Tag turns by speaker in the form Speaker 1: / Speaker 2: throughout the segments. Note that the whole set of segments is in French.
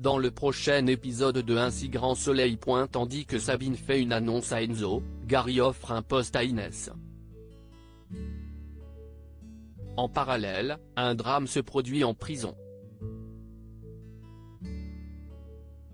Speaker 1: dans le prochain épisode de Un si grand soleil. Tandis que Sabine fait une annonce à Enzo, Gary offre un poste à Inès. En parallèle, un drame se produit en prison.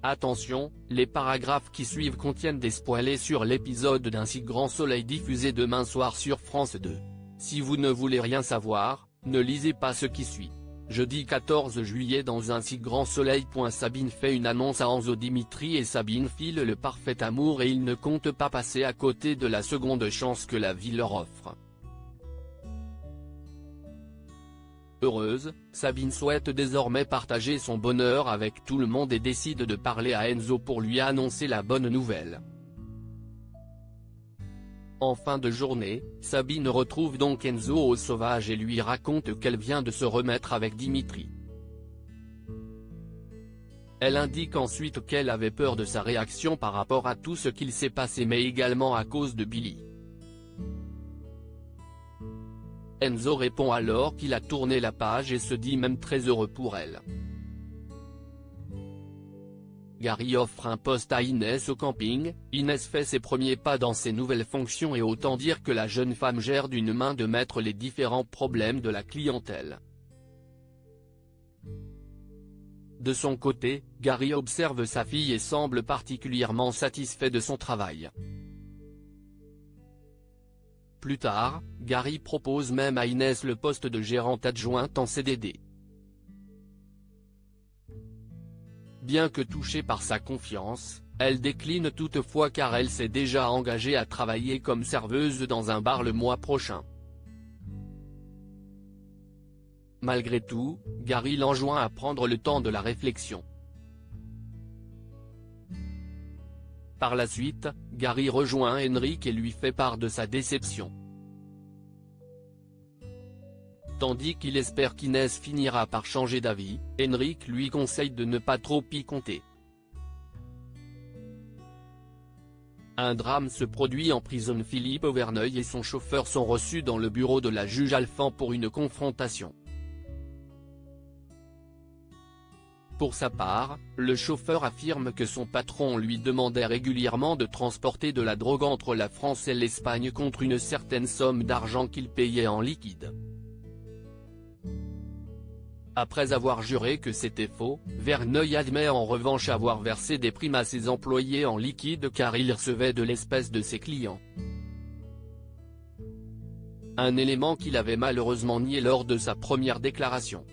Speaker 1: Attention, les paragraphes qui suivent contiennent des spoilers sur l'épisode d'Un si grand soleil diffusé demain soir sur France 2. Si vous ne voulez rien savoir, ne lisez pas ce qui suit. Jeudi 14 juillet dans Un si grand soleil. Sabine fait une annonce à Enzo. Dimitri et Sabine filent le parfait amour et ils ne comptent pas passer à côté de la seconde chance que la vie leur offre. Heureuse, Sabine souhaite désormais partager son bonheur avec tout le monde et décide de parler à Enzo pour lui annoncer la bonne nouvelle. En fin de journée, Sabine retrouve donc Enzo au sauvage et lui raconte qu'elle vient de se remettre avec Dimitri. Elle indique ensuite qu'elle avait peur de sa réaction par rapport à tout ce qu'il s'est passé mais également à cause de Billy. Enzo répond alors qu'il a tourné la page et se dit même très heureux pour elle. Gary offre un poste à Inès au camping. Inès fait ses premiers pas dans ses nouvelles fonctions et autant dire que la jeune femme gère d'une main de maître les différents problèmes de la clientèle. De son côté, Gary observe sa fille et semble particulièrement satisfait de son travail. Plus tard, Gary propose même à Inès le poste de gérante adjointe en CDD. Bien que touchée par sa confiance, elle décline toutefois car elle s'est déjà engagée à travailler comme serveuse dans un bar le mois prochain. Malgré tout, Gary l'enjoint à prendre le temps de la réflexion. Par la suite, Gary rejoint Henrik et lui fait part de sa déception. Tandis qu'il espère qu'Inès finira par changer d'avis, Henrik lui conseille de ne pas trop y compter. Un drame se produit en prison. Philippe Auverneuil et son chauffeur sont reçus dans le bureau de la juge Alphand pour une confrontation. Pour sa part, le chauffeur affirme que son patron lui demandait régulièrement de transporter de la drogue entre la France et l'Espagne contre une certaine somme d'argent qu'il payait en liquide. Après avoir juré que c'était faux, Verneuil admet en revanche avoir versé des primes à ses employés en liquide car il recevait de l'espèce de ses clients. Un élément qu'il avait malheureusement nié lors de sa première déclaration.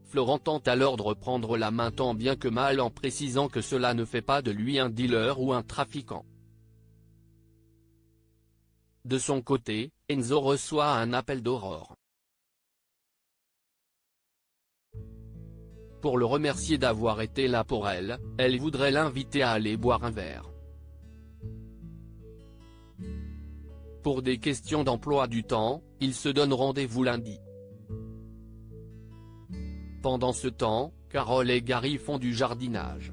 Speaker 1: Florent tente alors de reprendre la main tant bien que mal en précisant que cela ne fait pas de lui un dealer ou un trafiquant. De son côté, Enzo reçoit un appel d'Aurore. Pour le remercier d'avoir été là pour elle, elle voudrait l'inviter à aller boire un verre. Pour des questions d'emploi du temps, ils se donnent rendez-vous lundi. Pendant ce temps, Carole et Gary font du jardinage.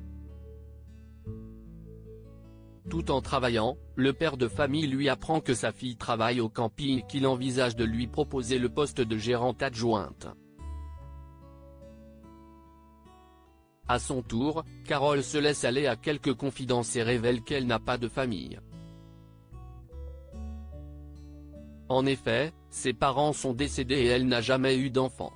Speaker 1: Tout en travaillant, le père de famille lui apprend que sa fille travaille au camping et qu'il envisage de lui proposer le poste de gérante adjointe. À son tour, Carole se laisse aller à quelques confidences et révèle qu'elle n'a pas de famille. En effet, ses parents sont décédés et elle n'a jamais eu d'enfant.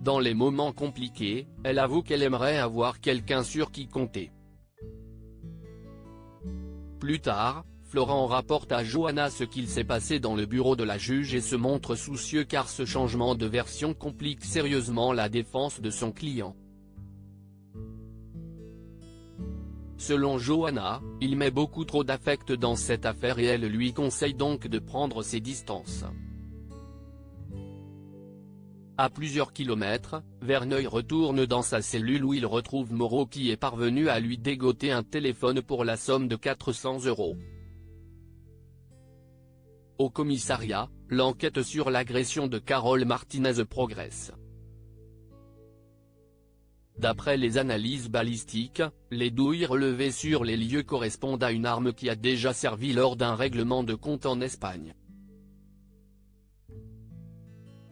Speaker 1: Dans les moments compliqués, elle avoue qu'elle aimerait avoir quelqu'un sur qui compter. Plus tard, Florent rapporte à Johanna ce qu'il s'est passé dans le bureau de la juge et se montre soucieux car ce changement de version complique sérieusement la défense de son client. Selon Johanna, il met beaucoup trop d'affect dans cette affaire et elle lui conseille donc de prendre ses distances. À plusieurs kilomètres, Verneuil retourne dans sa cellule où il retrouve Moreau qui est parvenu à lui dégoter un téléphone pour la somme de 400 €. Au commissariat, l'enquête sur l'agression de Carole Martinez progresse. D'après les analyses balistiques, les douilles relevées sur les lieux correspondent à une arme qui a déjà servi lors d'un règlement de compte en Espagne.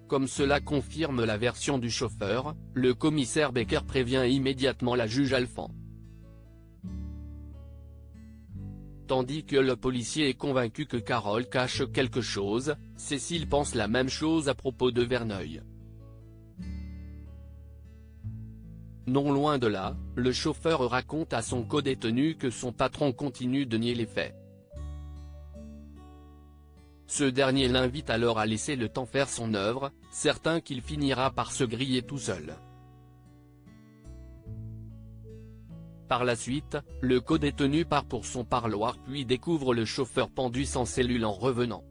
Speaker 1: Comme cela confirme la version du chauffeur, le commissaire Becker prévient immédiatement la juge Alphand. Tandis que le policier est convaincu que Carole cache quelque chose, Cécile pense la même chose à propos de Verneuil. Non loin de là, le chauffeur raconte à son codétenu que son patron continue de nier les faits. Ce dernier l'invite alors à laisser le temps faire son œuvre, certain qu'il finira par se griller tout seul. Par la suite, le codétenu part pour son parloir puis découvre le chauffeur pendu sans cellule en revenant.